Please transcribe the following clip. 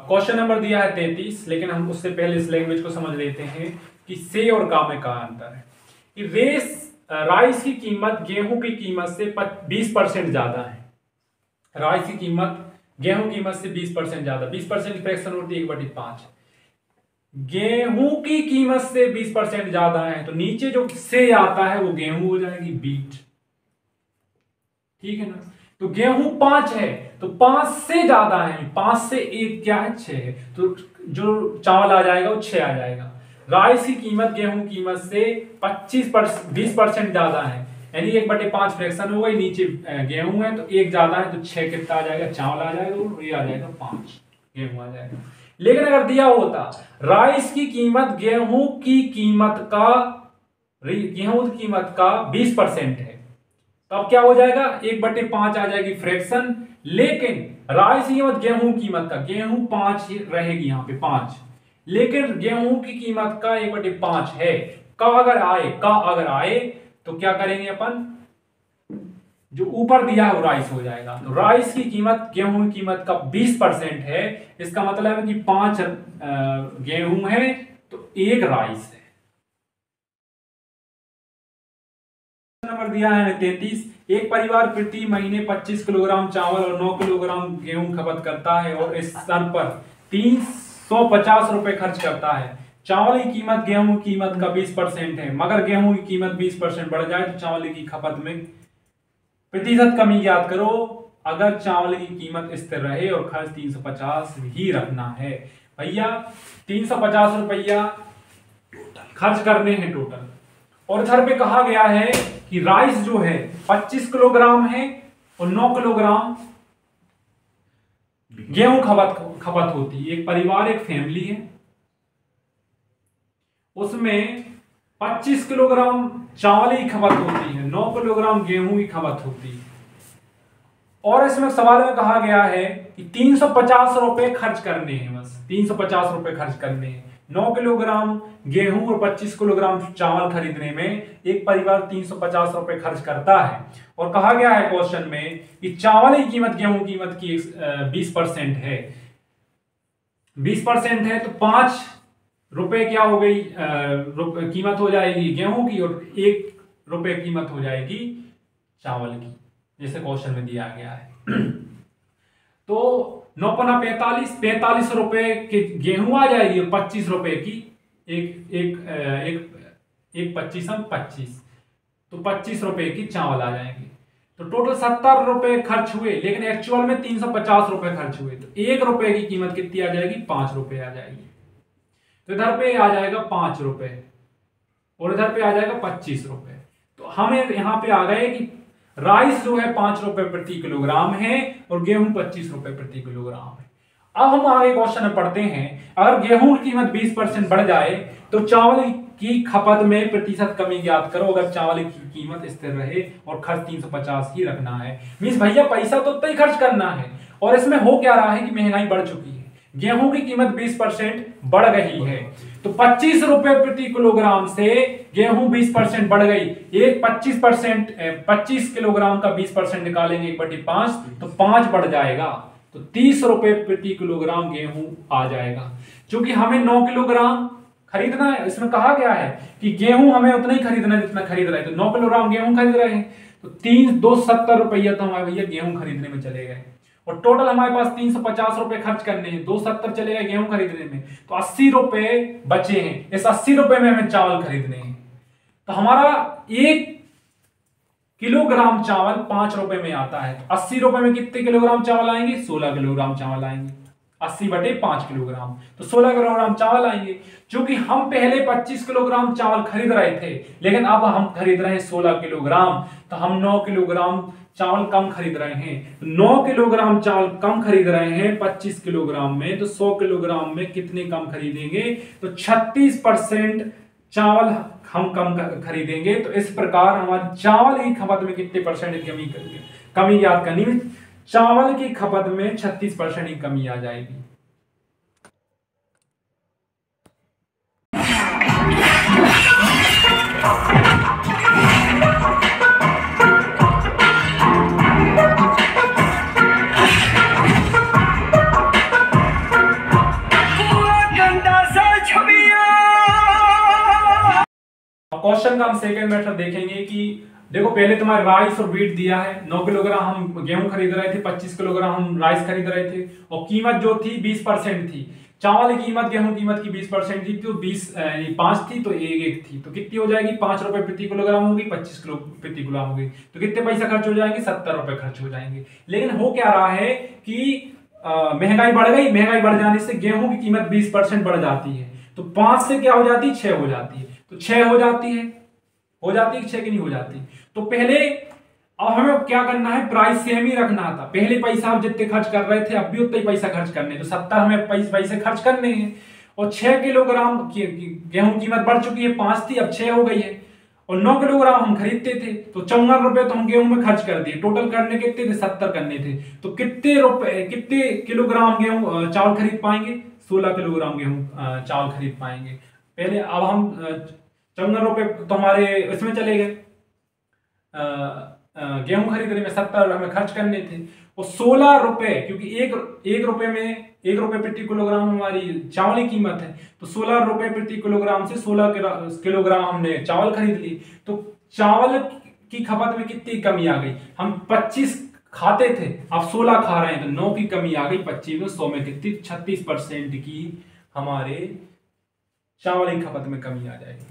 Question number दिया है 33, लेकिन हम उससे पहले इस लैंग्वेज को समझ लेते हैं कि से और का में क्या अंतर है। राइस की कीमत गेहूं की कीमत से 20% ज्यादा है। राइस की कीमत गेहूं कीमत से 20% ज्यादा। 20% फ्रैक्शन होती है 1/5। गेहूं की कीमत से 20% ज्यादा है तो नीचे जो से आता है वो गेहूं हो जाएगी बीट। ठीक है ना। तो गेहूं 5 है तो 5 से ज्यादा है, 5 से 1 क्या है 6 है, तो जो चावल आ जाएगा वो 6 आ जाएगा। राइस की कीमत गेहूं की कीमत से 20% ज्यादा है, यानी 1/5 फ्रैक्शन हो गई। नीचे गेहूं है तो 1 ज्यादा है तो 6 कितना आ जाएगा, चावल आ जाएगा और ये आ जाएगा 5, गेहूं आ जाएगा। लेकिन अगर दिया होता राइस की कीमत गेहूं की कीमत का 20% है, तो अब क्या हो जाएगा 1/5 आ जाएगी फ्रैक्शन। लेकिन राइस की कीमत गेहूं कीमत का, गेहूं 5 रहेगी यहाँ पे 5, लेकिन गेहूं की कीमत का 1/5 है। का अगर आए तो क्या करेंगे अपन, जो ऊपर दिया है वो राइस हो जाएगा। तो राइस की कीमत गेहूं की कीमत का 20% है, इसका मतलब है कि 5 गेहूं है तो 1 राइस है। नंबर दिया है 33, एक परिवार प्रति महीने 25 किलोग्राम चावल और 9 किलोग्राम गेहूं खपत करता है और इस स्तर पर 350 रुपए खर्च करता है। चावल की कीमत गेहूं की कीमत का 20% है, मगर गेहूं की कीमत 20% बढ़ जाए तो चावल की खपत में प्रतिशत कमी याद करो। अगर चावल की कीमत स्थिर रहे और खर्च 350 ही रखना है। भैया 350 रुपया खर्च करने हैं टोटल, और इधर पे कहा गया है कि राइस जो है 25 किलोग्राम है और 9 किलोग्राम गेहूं खपत होती है। एक परिवार, एक फैमिली है, उसमें 25 किलोग्राम चावल की खपत होती है, 9 किलोग्राम गेहूं की खपत होती है। और इसमें सवाल में कहा गया है कि 350 रुपए खर्च करने हैं, बस 350 रुपए खर्च करने हैं। 9 किलोग्राम गेहूं और 25 किलोग्राम चावल खरीदने में एक परिवार 350 रुपए खर्च करता है। और कहा गया है क्वेश्चन में कि चावल की कीमत गेहूं की कीमत की 20% है। 20% है तो 5 रुपए क्या हो गई, कीमत हो जाएगी गेहूं की और 1 रुपए कीमत हो जाएगी चावल की, जैसे क्वेश्चन में दिया गया है। तो 9 पना 45 रुपए की गेहूं आ जाएगी और 25 रुपए की एक 25 तो 25 रुपए की चावल आ जाएंगे। तो टोटल 70 रुपए खर्च हुए, लेकिन एक्चुअल में 350 रुपए खर्च हुए। तो 1 रुपए की कीमत कितनी आ जाएगी, 5 रुपए आ जाएगी। तो इधर पे आ जाएगा 5 रुपए और इधर पे आ जाएगा 25 रुपए। तो हमें यहां पे आ गए कि राइस जो है 5 रुपए प्रति किलोग्राम है और गेहूं 25 रुपए प्रति किलोग्राम है। अब हम आगे क्वेश्चन में पढ़ते हैं, अगर गेहूं की कीमत 20% बढ़ जाए तो चावल की खपत में प्रतिशत कमी ज्ञात करो। अगर चावल की कीमत स्थिर रहे और खर्च 350 ही रखना है। मींस भैया पैसा तो उतना ही खर्च करना है, और इसमें हो क्या रहा है कि महंगाई बढ़ चुकी है। गेहूं की कीमत 20% बढ़ गई है, तो 25 रुपए प्रति किलोग्राम से गेहूं 20% बढ़ गई। एक 25 किलोग्राम का 20% निकालेंगे 1/5 तो 5 बढ़ जाएगा, तो 30 रुपए प्रति किलोग्राम गेहूं आ जाएगा। क्योंकि हमें 9 किलोग्राम खरीदना है, इसमें कहा गया है कि गेहूं हमें उतना ही खरीदना है जितना खरीद रहे हैं। तो 9 किलोग्राम गेहूं खरीद रहे हैं तो 270 रुपया तो हमारे भैया गेहूं खरीदने में चले गए, और टोटल हमारे पास 350 रुपए खर्च करने हैं। 270 चले गए गेहूं खरीदने में, तो 80 रुपए बचे हैं। इस 80 रुपए में हमें चावल खरीदने हैं। तो हमारा 1 किलोग्राम चावल 5 रुपए में आता है। तो 80 रुपए में कितने किलोग्राम चावल आएंगे, 16 किलोग्राम चावल आएंगे। 80/5 किलोग्राम तो 16 किलोग्राम चावल आएंगे। क्योंकि हम पहले 25 किलोग्राम चावल खरीद रहे थे, लेकिन अब हम खरीद रहे हैं 16 किलोग्राम, तो हम 9 किलोग्राम चावल कम खरीद रहे हैं। 9 किलोग्राम चावल कम खरीद रहे हैं 25 किलोग्राम में, तो 100 किलोग्राम में कितने कम खरीदेंगे, तो 36% चावल हम कम खरीदेंगे। तो इस प्रकार हमारी चावल की खपत में कितने परसेंट कमी याद करनी है। चावल की खपत में 36% की कमी आ जाएगी। सॉल्यूशन का हम सेकंड मेथड देखेंगे कि देखो पहले तुम्हारे राइस और व्हीट दिया है, 9 किलोग्राम हम गेहूं खरीद रहे थे, 25 किलोग्राम हम राइस खरीद रहे थे, और कीमत जो थी 20% थी। चावल की कीमत गेहूं कीमत की 20% थी, तो 5 थी तो एक थी, तो कितनी हो जाएगी? 5 रुपए प्रति किलोग्राम होगी, 25 किलो प्रति किलोग्राम होगी, तो कितने पैसा खर्च हो जाएंगे? 70 रुपए खर्च हो जाएंगे। लेकिन हो क्या रहा है कि महंगाई बढ़ गई, महंगाई बढ़ जाने से गेहूं की कीमत 20% बढ़ जाती है, तो 5 से क्या हो जाती है? 6 हो जाती है। तो 6 हो जाती है, हो जाती है कि 6 की नहीं हो जाती? तो पहले अब हमें क्या करना है? प्राइस सेम ही रखना था। पहले पैसा आप जितने खर्च कर रहे थे अब भी उतना ही पैसा खर्च करने, तो 70 हमें पैसे खर्च करने हैं। और 6 किलोग्राम गेहूं की कीमत बढ़ चुकी है, 5 थी अब 6 हो गई है, और 9 किलोग्राम हम खरीदते थे, तो 54 रुपए तो हम गेहूं में खर्च कर दिए। टोटल करने कितने थे? 70 करने थे। तो कितने किलोग्राम गेहूं चावल खरीद पाएंगे? 16 किलोग्राम गेहूं चावल खरीद पाएंगे। पहले अब हम 54 रुपए तो हमारे इसमें चले गए, गेहूं खरीदने में 70 हमें खर्च करने थे, और 16 रुपए, क्योंकि एक रुपए में 1 रुपए प्रति किलोग्राम हमारी चावल की कीमत है, तो 16 रुपए प्रति किलोग्राम से 16 किलोग्राम हमने चावल खरीद ली। तो चावल की खपत में कितनी कमी आ गई? हम 25 खाते थे, अब 16 खा रहे हैं, तो 9 की कमी आ गई। 25 में 100 में कितनी? 36% की हमारे चावल की खपत में कमी आ जाएगी।